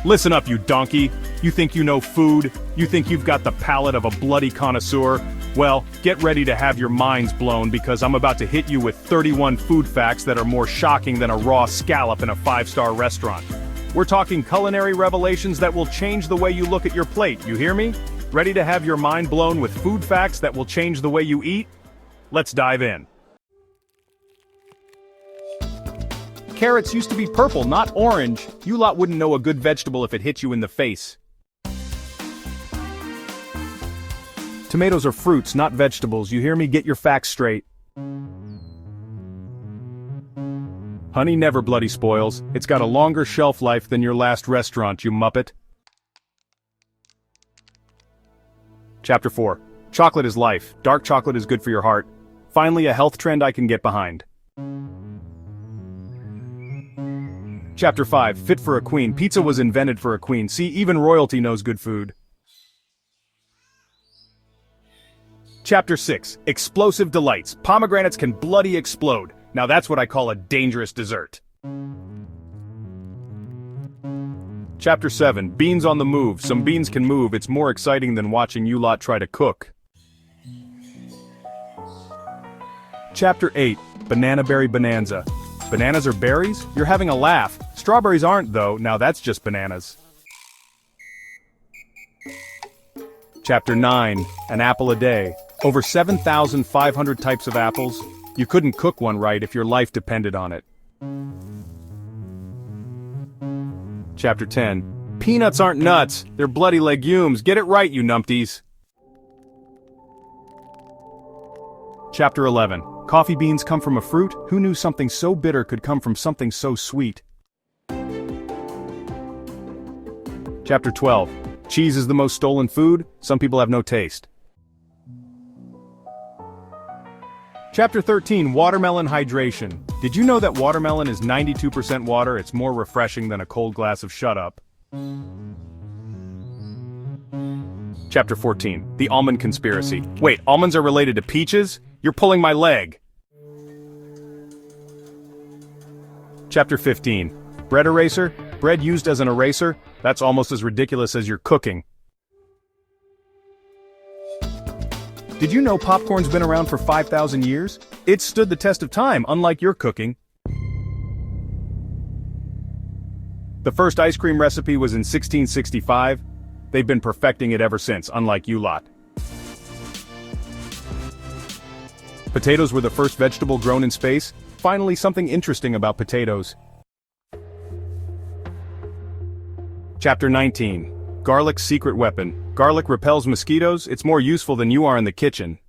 Listen up, you donkey. You think you know food? You think you've got the palate of a bloody connoisseur? Well, get ready to have your minds blown because I'm about to hit you with 31 food facts that are more shocking than a raw scallop in a five-star restaurant. We're talking culinary revelations that will change the way you look at your plate, you hear me? Ready to have your mind blown with food facts that will change the way you eat? Let's dive in. Carrots used to be purple, not orange. You lot wouldn't know a good vegetable if it hit you in the face. Tomatoes are fruits, not vegetables. You hear me? Get your facts straight. Honey never bloody spoils. It's got a longer shelf life than your last restaurant, you muppet. Chapter 4. Chocolate is life. Dark chocolate is good for your heart. Finally, a health trend I can get behind. Chapter 5. Fit for a queen. Pizza was invented for a queen. See, even royalty knows good food. Chapter 6. Explosive delights. Pomegranates can bloody explode. Now that's what I call a dangerous dessert. Chapter 7. Beans on the move. Some beans can move. It's more exciting than watching you lot try to cook. Chapter 8. Banana berry bonanza. Bananas are berries? You're having a laugh. Strawberries aren't, though. Now that's just bananas. Chapter 9. An apple a day. Over 7,500 types of apples. You couldn't cook one right if your life depended on it. Chapter 10. Peanuts aren't nuts. They're bloody legumes. Get it right, you numpties. Chapter 11. Coffee beans come from a fruit? Who knew something so bitter could come from something so sweet? Chapter 12. Cheese is the most stolen food? Some people have no taste. Chapter 13. Watermelon hydration. Did you know that watermelon is 92% water? It's more refreshing than a cold glass of shut up. Chapter 14. The Almond Conspiracy. Wait, almonds are related to peaches? You're pulling my leg. Chapter 15. Bread eraser? Bread used as an eraser? That's almost as ridiculous as your cooking. Did you know popcorn's been around for 5,000 years? It's stood the test of time, unlike your cooking. The first ice cream recipe was in 1665. They've been perfecting it ever since, unlike you lot. Potatoes were the first vegetable grown in space. Finally, something interesting about potatoes. Chapter 19. Garlic's secret weapon. Garlic repels mosquitoes. It's more useful than you are in the kitchen.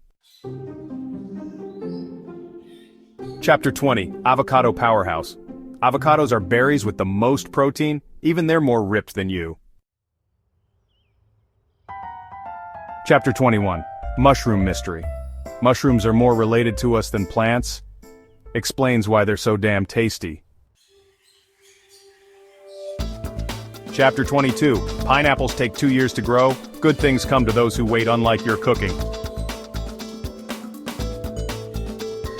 Chapter 20. Avocado Powerhouse. Avocados are berries with the most protein. Even they're more ripped than you. Chapter 21. Mushroom mystery. Mushrooms are more related to us than plants. Explains why they're so damn tasty. Chapter 22. Pineapples take 2 years to grow. Good things come to those who wait, unlike your cooking.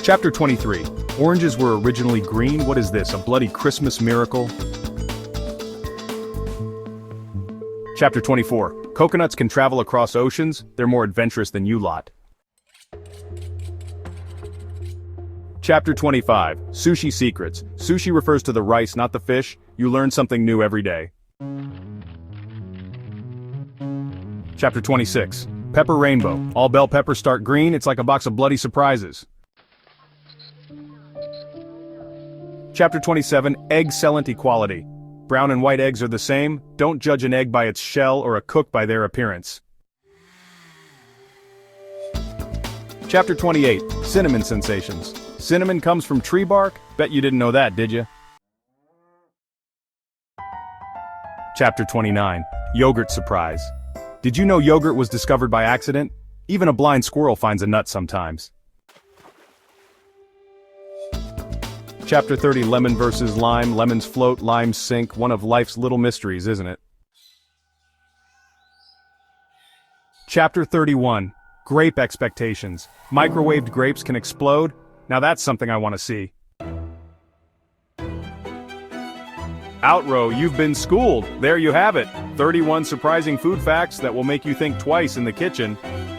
Chapter 23. Oranges were originally green. What is this, a bloody Christmas miracle? Chapter 24. Coconuts can travel across oceans. They're more adventurous than you lot. Chapter 25. Sushi Secrets. Sushi refers to the rice, not the fish. You learn something new every day. Chapter 26. Pepper rainbow. All bell peppers start green. It's like a box of bloody surprises. Chapter 27. Egg-cellent Equality. Brown and white eggs are the same. Don't judge an egg by its shell or a cook by their appearance. Chapter 28. Cinnamon sensations. Cinnamon comes from tree bark? Bet you didn't know that, did you? Chapter 29. Yogurt surprise. Did you know yogurt was discovered by accident? Even a blind squirrel finds a nut sometimes. Chapter 30. Lemon versus lime. Lemons float, limes sink. One of life's little mysteries, isn't it? Chapter 31. Grape Expectations. Microwaved grapes can explode? Now that's something I want to see. Outro, you've been schooled. There you have it. 31 surprising food facts that will make you think twice in the kitchen.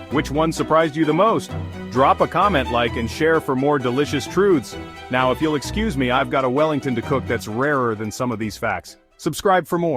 Which one surprised you the most? Drop a comment, like, and share for more delicious truths. Now, if you'll excuse me, I've got a Wellington to cook that's rarer than some of these facts. Subscribe for more.